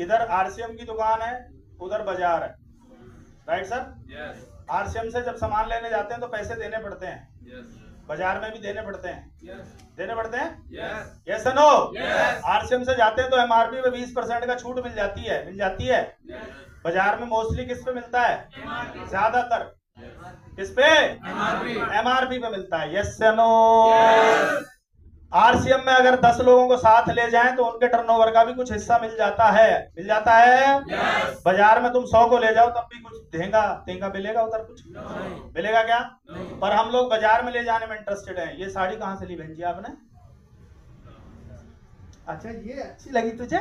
इधर आरसीएम की दुकान है, उधर बाजार है, राइट सर? आरसीएम से जब सामान लेने जाते हैं तो पैसे देने पड़ते हैं, बाजार में भी देने पड़ते हैं, देने पड़ते हैं, यस नो? आरसीएम से जाते हैं तो एमआरपी पे 20% का छूट मिल जाती है, मिल जाती है। बाजार में मोस्टली किस पे मिलता है? ज्यादातर किस पे? एमआरपी पे मिलता है, यस नो? आरसीएम में अगर 10 लोगों को साथ ले जाएं तो उनके टर्नओवर का भी कुछ हिस्सा मिल जाता है, मिल जाता है। बाजार में तुम 100 को ले जाओ तब भी कुछ देगा मिलेगा, उधर कुछ मिलेगा क्या? पर हम लोग बाजार में ले जाने में इंटरेस्टेड हैं। ये साड़ी कहाँ से ली बहन जी आपने? अच्छा, ये अच्छी लगी तुझे?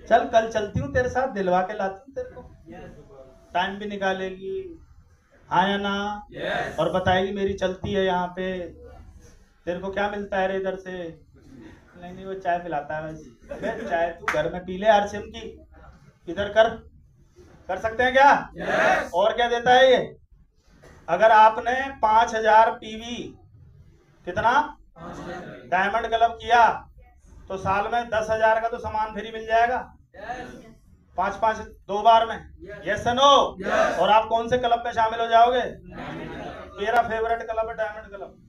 चल कल चलती हूँ तेरे साथ, दिलवा के लाती हूँ तेरे को, टाइम भी निकालेगी, हाँ या ना? और बताएगी मेरी चलती है यहाँ पे, तेरे को क्या मिलता है रे इधर से? नहीं वो चाय पिलाता है बस। चाय तू घर में पी ले आरसीएम की, इधर कर सकते हैं क्या? और क्या देता है ये? अगर आपने 5000 पीवी कितना डायमंड क्लब किया तो साल में 10,000 का तो सामान फ्री मिल जाएगा, 5 2 बार में, यस नो? और आप कौन से क्लब में शामिल हो जाओगे? मेरा फेवरेट क्लब है डायमंड क्लब।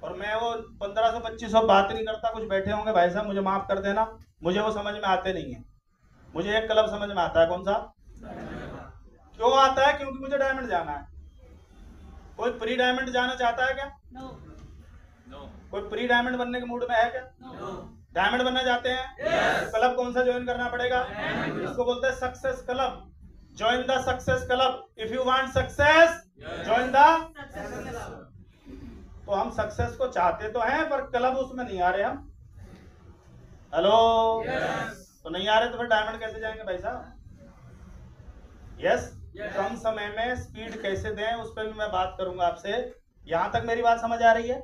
और मैं वो 1500-2500 बात नहीं करता, कुछ बैठे होंगे भाई साहब, मुझे माफ कर देना, मुझे वो समझ में आते नहीं है। मुझे एक क्लब समझ में आता है, कौन सा? क्यों आता है? क्योंकि मुझे डायमंड जाना है। कोई प्री डायमंड जाना चाहता है क्या? कोई प्री डायमंड बनने के मूड में है क्या? डायमंड बनना चाहते हैं? क्लब कौन सा ज्वाइन करना पड़ेगा? इसको बोलते हैं success club. Join the success club. If you want success join the. तो हम सक्सेस को चाहते तो हैं पर क्लब उसमें नहीं आ रहे हम। हेलो, तो नहीं आ रहे तो फिर डायमंड कैसे जाएंगे भाई साहब? यस। कम समय में स्पीड कैसे दें उस पर भी मैं बात करूंगा आपसे। यहाँ तक मेरी बात समझ आ रही है?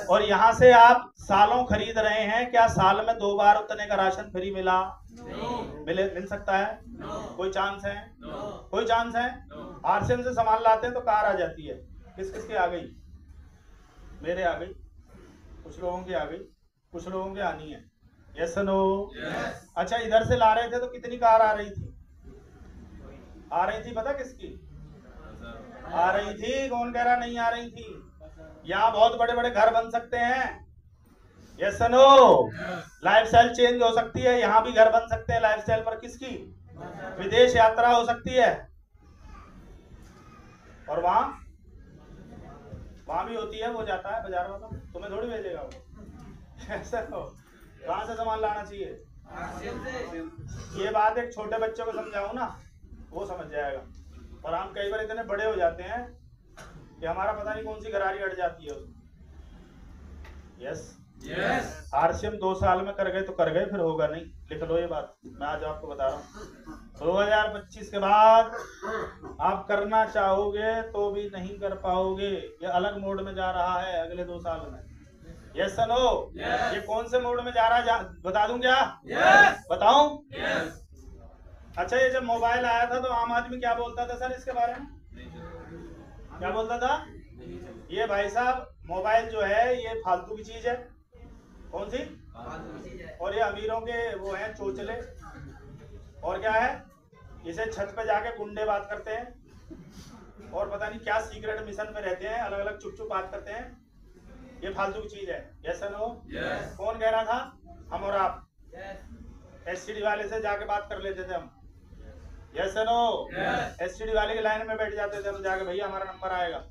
और यहाँ से आप सालों खरीद रहे हैं, क्या साल में 2 बार उतने का राशन फ्री मिला? मिल सकता है? कोई चांस है? कोई चांस है? आरसीएम से सामान लाते हैं तो कार आ जाती है, किस किस की आ गई? मेरे आ गई, कुछ लोगों की आ गई, कुछ लोगों की आनी है, यस नो? अच्छा, इधर से ला रहे थे तो कितनी कार आ रही थी? आ रही थी पता किसकी आ रही थी? कौन कह रहा नहीं आ रही थी? यहाँ बहुत बड़े बड़े घर बन सकते हैं, यस नो? लाइफस्टाइल चेंज हो सकती है, यहाँ भी घर बन सकते हैं लाइफस्टाइल पर। किसकी? विदेश यात्रा हो सकती है, और वहां भी होती है, वो जाता है बाजार वाला, तुम्हें थोड़ी भेजेगा वो। ऐसा हो, कहाँ से सामान लाना चाहिए? ये बात एक छोटे बच्चे को समझाऊं ना, वो समझ जाएगा। पर हम कई बार इतने बड़े हो जाते हैं कि हमारा पता नहीं कौन सी गरारी अड़ जाती है उसमें। यस। आरसीएम 2 साल में कर गए तो कर गए, फिर होगा नहीं। लिख लो ये बात, मैं आज आपको बता रहा हूँ। 2025 के बाद आप करना चाहोगे तो भी नहीं कर पाओगे। ये अलग मोड में जा रहा है अगले 2 साल में, यस नो? ये कौन से मोड में जा रहा है बता दूं क्या? बताऊं? अच्छा, ये जब मोबाइल आया था तो आम आदमी क्या बोलता था सर इसके बारे में? क्या बोलता था? ये भाई साहब मोबाइल जो है ये फालतू की चीज है। कौन सी? और ये अमीरों के वो हैं चोचले। और क्या है? इसे छत पे जाके गुंडे बात करते हैं और पता नहीं क्या सीक्रेट मिशन में रहते हैं, अलग अलग चुप बात करते हैं। ये फालतू की चीज है, यस नो? कौन कह रहा था? हम और आप। एसटीडी वाले से जाके बात कर लेते थे हम, यस नो? एसटीडी वाले की लाइन में बैठ जाते थे हम जाके, भैया हमारा नंबर आएगा।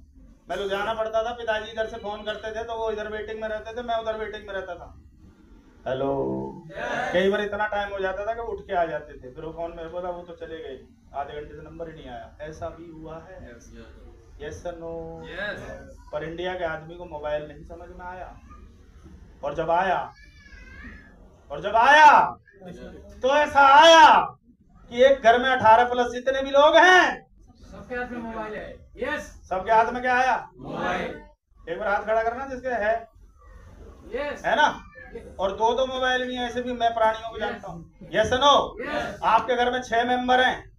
मैं लुधियाना पढ़ता था, पिताजी इधर से फोन करते थे तो वो इधर वेटिंग में रहते थे, मैं उधर वेटिंग में रहता था। हेलो, कई बार इतना टाइम हो जाता था कि उठ के आ जाते थे, फिर वो फोन में बोला वो तो चले गए, आधे घंटे से नंबर ही नहीं आया। ऐसा भी हुआ है, यस नो? पर इंडिया के आदमी को मोबाइल नहीं समझ में आया, और जब आया तो ऐसा आया कि एक घर में 18+ जितने भी लोग हैं सबके हाथ में मोबाइल है। यस, सबके हाथ में क्या आया? मोबाइल। एक बार हाथ खड़ा करना जिसके है, यस है ना? और 2 मोबाइल नहीं है, ऐसे भी मैं प्राणियों को जानता हूँ, यस नो? आपके घर में 6 मेंबर हैं,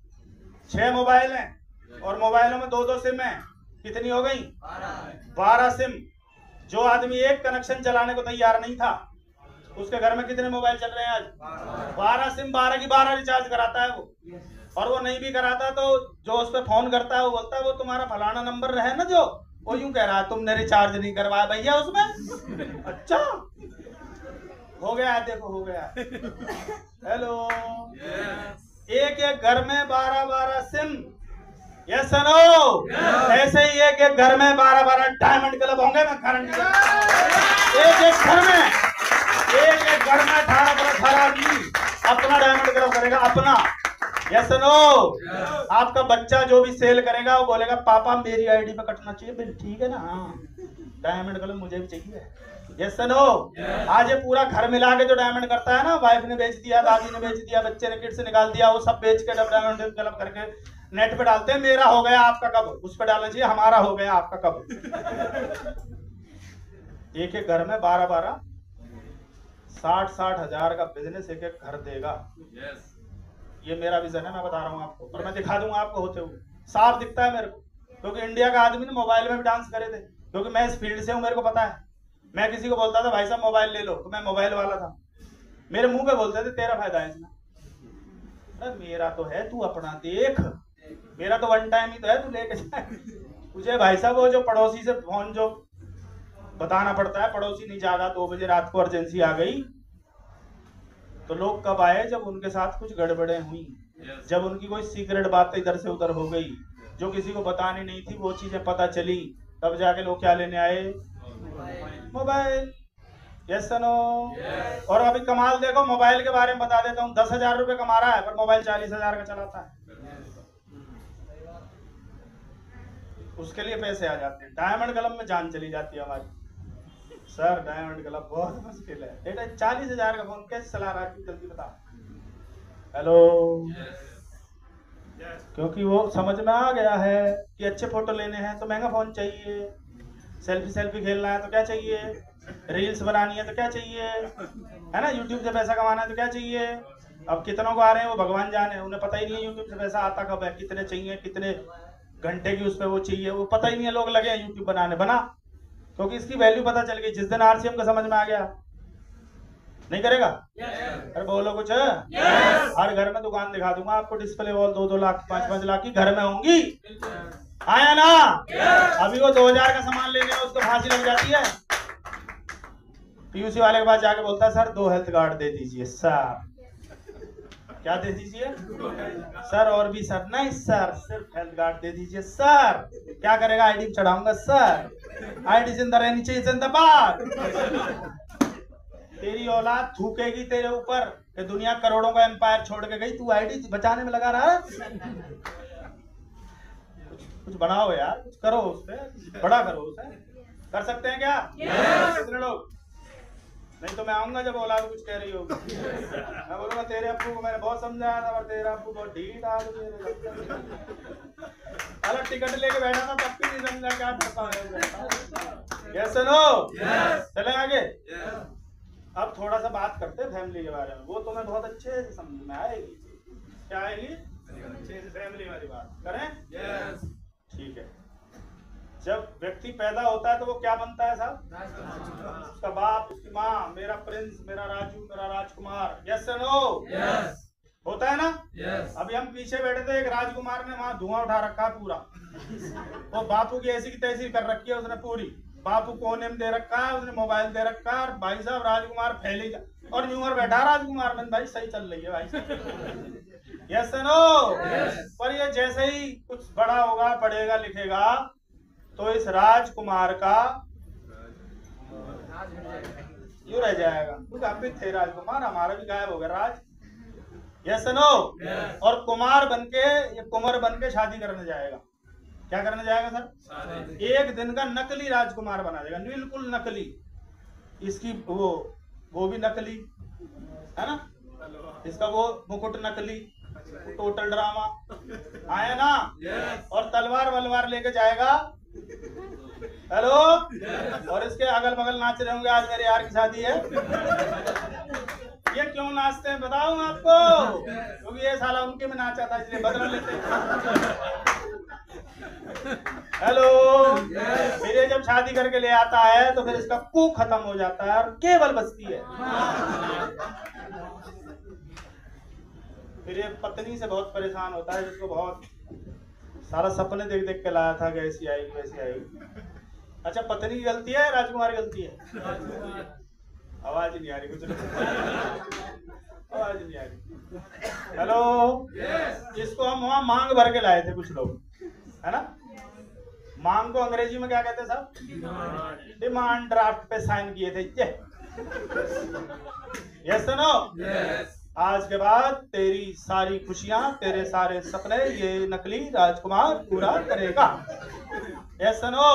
6 मोबाइल हैं और मोबाइलों में 2 सिम हैं, कितनी हो गई? 12 सिम। जो आदमी एक कनेक्शन चलाने को तैयार नहीं था उसके घर में कितने मोबाइल चल रहे हैं आज? 12 सिम, 12 की 12 रिचार्ज कराता है वो। और वो नहीं भी कराता तो जो उस पर फोन करता है वो बोलता है वो तुम्हारा फलाना नंबर है ना, जो वो यूं कह रहा है तुमने रिचार्ज नहीं करवाया भैया उसमें। अच्छा हो गया है, देखो हो गया। हेलो, एक एक घर में 12-12 सिम। यस सुनो, ऐसे ही एक एक घर में 12-12 डायमंड क्लब होंगे। मैं गारंटी एक एक घर में 18 आदमी अपना डायमंड क्लब करेगा, अपना। यस सुनो, आपका बच्चा जो भी सेल करेगा वो बोलेगा पापा मेरी आईडी पे कटना चाहिए बिल, ठीक है ना? हाँ, डायमंड क्लब मुझे भी चाहिए। यस नो, आज ये पूरा घर मिला के जो डायमंड करता है ना, वाइफ ने बेच दिया, दादी ने बेच दिया, बच्चे ने किट से निकाल दिया, वो सब बेच के डायमंड क्लब करके नेट पे डालते हैं मेरा हो गया आपका कब, उस पे डालना चाहिए हमारा हो गया आपका कब। एक एक घर में 12-12 60-60 हजार का बिजनेस एक एक घर देगा। ये मेरा विजन है, मैं बता रहा हूँ आपको, और मैं दिखा दूंगा आपको होते हुए। साफ दिखता है मेरे को, क्योंकि इंडिया का आदमी ने मोबाइल में भी डांस करे थे, क्योंकि मैं इस फील्ड से हूँ, मेरे को पता है। मैं किसी को बोलता था भाई साहब मोबाइल ले लो, तो मैं मोबाइल वाला था, मेरे मुंह पे बोलते थे तेरा फायदा है इसमें। अरे मेरा तो है, तू अपना देख, मेरा तो वन टाइम ही तो है, तू लेके जाए। मुझे भाई साहब वो जो पड़ोसी से फोन जो बताना पड़ता है, पड़ोसी नहीं जागा, 2 बजे रात को अर्जेंसी आ गई, तो लोग कब आए? जब उनके साथ कुछ गड़बड़े हुई, जब उनकी कोई सीक्रेट बात इधर से उधर हो गई, जो किसी को बतानी नहीं थी, वो चीजें पता चली, तब जाके लोग क्या लेने आए? मोबाइल। Yes no. और अभी कमाल देखो, मोबाइल के बारे में बता देता हूँ, 10,000 रुपए कमा रहा है, पर मोबाइल 40,000 का चलाता है। उसके लिए पैसे आ जाते हैं। डायमंड क्लब में जान चली जाती है हमारी। सर डायमंड क्लब बहुत मुश्किल है बेटा, 40,000 का फोन कैसे चला रहा है, जल्दी बता। हेलो, क्योंकि वो समझ में आ गया है कि अच्छे फोटो लेने हैं तो महंगा फोन चाहिए, सेल्फी खेलना है तो क्या चाहिए, रील्स बनानी है तो क्या चाहिए, है ना, यूट्यूब से पैसा कमाना है तो क्या चाहिए। अब कितनों को आ रहे हैं वो भगवान जाने, उन्हें पता ही नहीं है यूट्यूब से पैसा आता कब है, कितने चाहिए, कितने घंटे की उस पर वो चाहिए, वो पता ही नहीं है। लोग लगे हैं यूट्यूब बनाने, बना, क्योंकि इसकी वैल्यू पता चल गई। जिस दिन आरसीएम का समझ में आ गया, नहीं करेगा? अरे बोलो कुछ। हर घर में दुकान दिखा दूंगा आपको, डिस्प्ले वॉल 2-2 लाख 5-5 लाख की घर में होंगी, आया ना? अभी वो 2,000 का सामान लेने में उसको फांसी लग जाती है। पीयूसी वाले के पास जाके बोलता है सर 2 हेल्थ कार्ड दे दीजिए सर। क्या दे दीजिए सर? और भी सर? नहीं सर, सिर्फ हेल्थ कार्ड दे दीजिए सर। क्या करेगा? आईडी चढ़ाऊंगा सर, आईडी जिंदा रहनी चाहिए, जिंदाबाद। तेरी औलाद थूकेगी तेरे ऊपर कि दुनिया करोड़ों का एम्पायर छोड़ के गई, तू आईडी बचाने में लगा रहा है। कुछ बनाओ यार, कुछ करो, उस पे बड़ा करो उसे। कर सकते हैं क्या? कितने लोग? नहीं तो मैं आऊंगा जब औलाद कुछ कह रही होगी, मैं बोलूंगा तेरे अप्पू को मैंने बहुत समझाया था, और तेरा अप्पू बहुत ढीठ आ गई। अलग टिकट लेके बैठा था तब भी नहीं समझा क्या करता है। यस नो, चले आगे। अब थोड़ा सा बात करते हैं फैमिली के बारे में, वो तुम्हें बहुत अच्छे से समझ में आएगी। क्या आएगी? अच्छे से फैमिली वाली बात करें। ठीक है। जब व्यक्ति पैदा होता है तो वो क्या बनता है साहब? उसका बाप, उसकी माँ, मेरा प्रिंस, मेरा राजू, मेरा राजकुमार। Yes no? होता है ना? अभी हम पीछे बैठे थे, एक राजकुमार ने वहां धुआं उठा रखा है पूरा, वो बापू की ऐसी की तैसी कर रखी है उसने पूरी। बापू कोने में दे रखा है, उसने मोबाइल दे रखा है, भाई साहब राजकुमार फैली जा और न्यू ईयर बैठा राजकुमार में, भाई सही चल रही है भाई। Yes no? पर ये जैसे ही कुछ बड़ा होगा, पढ़ेगा लिखेगा, तो इस राजकुमार का यूं रह जाएगा, क्योंकि हम भी थे राजकुमार, हमारा भी गायब हो गया राज। Yes no? और कुमार बनके, ये कुंवर बनके शादी करने जाएगा। क्या करने जाएगा सर? एक दिन का नकली राजकुमार बना देगा, बिल्कुल नकली। इसकी वो भी नकली है ना, इसका वो मुकुट नकली, टोटल ड्रामा। आया ना? और तलवार वलवार लेके जाएगा। हेलो, और इसके अगल बगल नाच रहे होंगे, आज मेरे यार की शादी है। ये क्यों नाचते हैं बताऊं आपको? क्योंकि ये साला उनके में नाचा था, इसलिए बदल लेते हैं। हेलो, फिर ये जब शादी करके ले आता है तो फिर इसका कू खत्म हो जाता है और केवल बचती है पत्नी से बहुत परेशान होता है, जिसको बहुत सारा सपने देख देख के लाया था कि ऐसी आएगी वैसी आएगी। अच्छा, पत्नी की गलती है राजकुमार की गलती है? आवाज नहीं आ रही कुछ, आवाज नहीं आ रही। हेलो, इसको हम वहां मांग भर के लाए थे कुछ लोग, है ना। मांग को अंग्रेजी में क्या कहते हैं साहब? डिमांड ड्राफ्ट पे साइन किए थे। Yes no? आज के बाद तेरी सारी खुशियां, तेरे सारे सपने ये नकली राजकुमार पूरा करेगा। Yes no?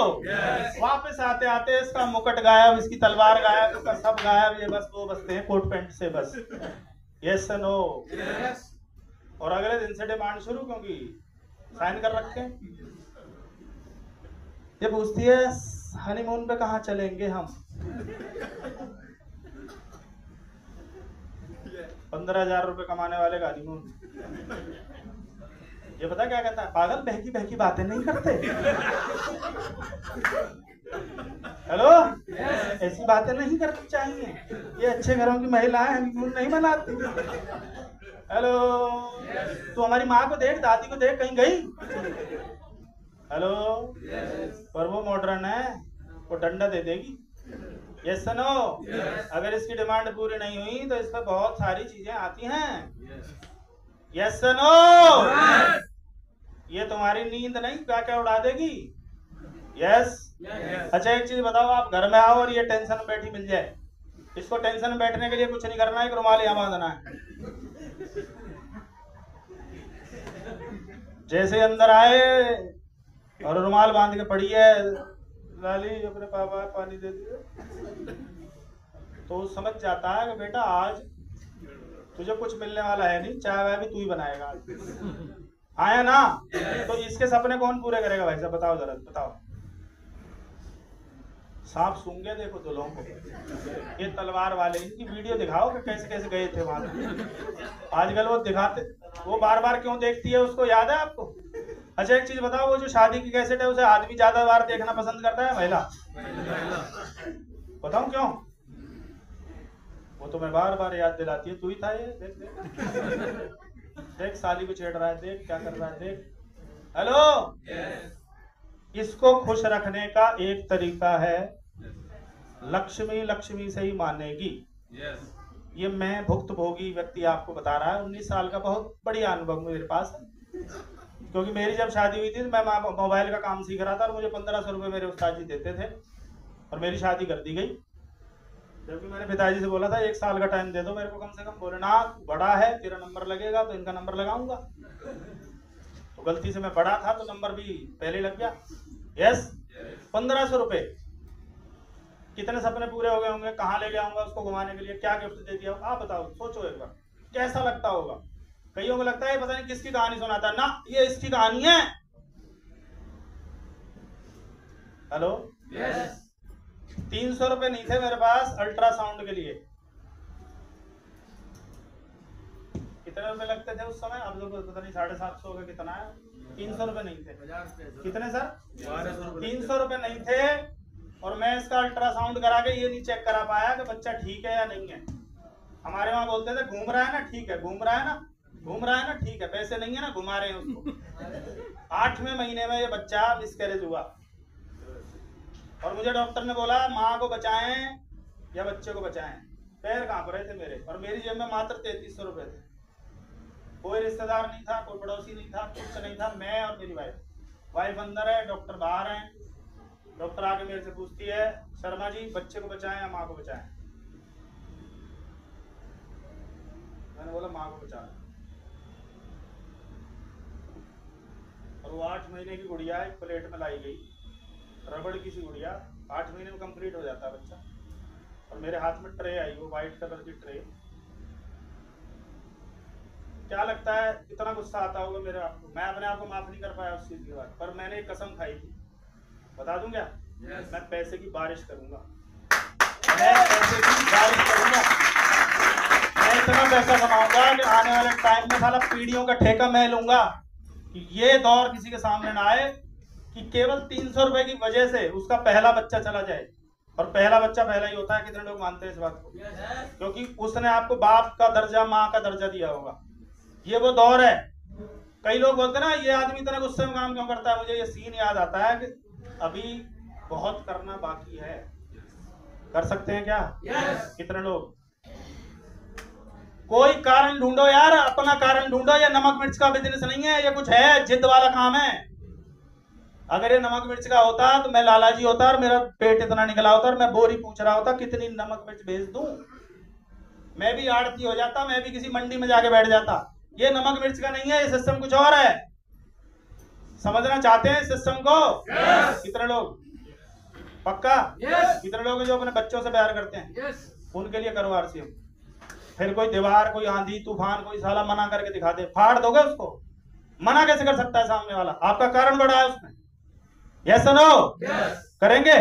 वापस आते आते इसका मुकुट गायब, इसकी तलवार गायब, इसका सब गायब, ये बस वो बसते हैं कोट पैंट से बस। Yes no? और अगले दिन से डिमांड शुरू, क्योंकि साइन कर रखे हैं। ये पूछती है हनीमून पे कहाँ चलेंगे हम? 15,000 रुपए कमाने वाले का हनीमून। ये पता क्या कहता है? पागल, बहकी बहकी बातें नहीं करते। हेलो, ऐसी बातें नहीं करनी चाहिए। ये अच्छे घरों की महिलाएं हनीमून नहीं मनाती। हेलो, तू हमारी माँ को देख, दादी को देख, कहीं गई? हेलो, पर वो मॉडर्न है, वो डंडा दे देगी। Yes no? अगर इसकी डिमांड पूरी नहीं हुई तो इस पर बहुत सारी चीजें आती हैं। Yes no? ये तुम्हारी नींद नहीं क्या क्या उड़ा देगी। यस? अच्छा, एक चीज बताओ, आप घर में आओ और ये टेंशन में बैठी मिल जाए, इसको टेंशन में बैठने के लिए कुछ नहीं करना है, एक रुमाल यहाँ बांधना है। जैसे अंदर आए और रुमाल बांध के पड़ी है, लाली अपने पापा पानी दे दिए, तो समझ जाता है कि बेटा आज तुझे कुछ मिलने वाला है नहीं, चाय वाय भी तू ही बनाएगा। आया ना? तो इसके सपने कौन पूरे करेगा भाई साहब? बताओ जरा, बताओ। सांप सूंघ गए देखो दो लोगों को, ये तलवार वाले, इनकी वीडियो दिखाओ कि कैसे कैसे गए थे वहां। आजकल वो दिखाते, वो बार बार क्यों देखती है, उसको याद है आपको? अच्छा, एक चीज बताओ, वो जो शादी की कैसेट है उसे आदमी ज्यादा बार देखना पसंद करता है महिला? बताऊं क्यों? वो तो मैं बार बार याद दिलाती है, तू ही था ये, देख देख देख, साली को छेड़ रहा है, देख क्या कर रहा है, देख। हेलो, इसको खुश रखने का एक तरीका है, लक्ष्मी लक्ष्मी से ही मानेगी। ये मैं भुक्तभोगी व्यक्ति आपको बता रहा है, 19 साल का बहुत बढ़िया अनुभव मेरे पास है। क्योंकि मेरी जब शादी हुई थी तो मैं मोबाइल का काम सीख रहा था और मुझे 1500 रुपये मेरे उस्ताद जी देते थे, और मेरी शादी कर दी गई। जबकि मैंने पिताजी से बोला था 1 साल का टाइम दे दो मेरे को कम से कम। बोले ना, बड़ा है, तेरा नंबर लगेगा तो इनका नंबर लगाऊंगा। तो गलती से मैं बड़ा था तो नंबर भी पहले लग गया। यस? 1500 रुपये, कितने सपने पूरे हो गए होंगे, कहाँ ले गया होगा उसको घुमाने के लिए, क्या गिफ्ट दे दिया, आप बताओ, सोचो एक बार कैसा लगता होगा। कईयों को लगता है पता नहीं किसकी कहानी सुनाता है, ना ये इसकी कहानी है। हेलो, 300 रुपए नहीं थे मेरे पास अल्ट्रासाउंड के लिए। कितने रुपए लगते थे उस समय? अब लोग पता नहीं 750 का कितना है। 300 रुपए नहीं थे। कितने सर? 300 रुपए नहीं थे, और मैं इसका अल्ट्रासाउंड करा के ये नहीं चेक करा पाया कि बच्चा ठीक है या नहीं है। हमारे वहां बोलते थे घूम रहा है ना, ठीक है, घूम रहा है ना, घूम रहा है ना, ठीक है, पैसे नहीं है ना, घुमा रहे हैं उसको। 8वें महीने में ये बच्चा मिसकैरेज हुआ, और मुझे डॉक्टर ने बोला माँ को बचाएं या बच्चे को बचाएं। पैर कांप रहे थे मेरे, और मेरी जेब में मात्र 3300 रुपए थे। कोई रिश्तेदार नहीं था, कोई पड़ोसी नहीं था, कुछ नहीं था, मैं और मेरी वाइफ अंदर है, डॉक्टर बाहर है। डॉक्टर आके मेरे से पूछती है, शर्मा जी बच्चे को बचाएं या माँ को बचाएं? मैंने बोला माँ को बचाएं। और वो 8 महीने की गुड़िया एक प्लेट में लाई गई, रबड़ की सी गुड़िया, 8 महीने में कंप्लीट हो जाता है बच्चा। और मेरे हाथ में ट्रे आई, वो व्हाइट कलर की ट्रे। क्या लगता है कितना गुस्सा आता होगा मेरे आपको? मैं अपने आप को माफ नहीं कर पाया उस चीज के बाद, पर मैंने एक कसम खाई थी, बता दूं क्या? मैं पैसे की बारिश करूंगा, मैं पैसे की बारिश करूंगा। मैं इतना पैसा कमाऊंगा कि आने वाले टाइम में साला पीढ़ियों का ठेका मैं लूंगा, कि ये दौर किसी के सामने ना आए कि केवल 300 रुपए की वजह से उसका पहला बच्चा चला जाए। और पहला बच्चा पहला ही होता है, कितने लोग मानते हैं इस बात को? क्योंकि उसने आपको बाप का दर्जा, माँ का दर्जा दिया होगा। ये वो दौर है। कई लोग बोलते हैं ना ये आदमी इतना गुस्से में काम क्यों करता है। मुझे ये सीन याद आता है कि अभी बहुत करना बाकी है। कर सकते हैं क्या? कितने लोग? कोई कारण ढूंढो यार, अपना कारण ढूंढो। ये नमक मिर्च का बिजनेस नहीं है, ये कुछ है, जिद वाला काम है। अगर ये नमक मिर्च का होता तो मैं लाला जी होता और मेरा पेट इतना निकला होता और मैं बोरी पूछ रहा होता कितनी नमक मिर्च भेज दूं। मैं भी आड़ती हो जाता, मैं भी किसी मंडी में जाके बैठ जाता। ये नमक मिर्च का नहीं है, ये सिस्टम कुछ और है। समझना चाहते हैं सिस्टम को? कितने लोग? पक्का? कितने लोग हैं जो अपने बच्चों से प्यार करते हैं? उनके लिए करो आरसीएम। फिर कोई दीवार, कोई आंधी तूफान, कोई साला मना करके दिखा दे, फाड़ दोगे उसको? मना कैसे कर सकता है सामने वाला? आपका कारण बड़ा है उसमें। यस और नो? करेंगे?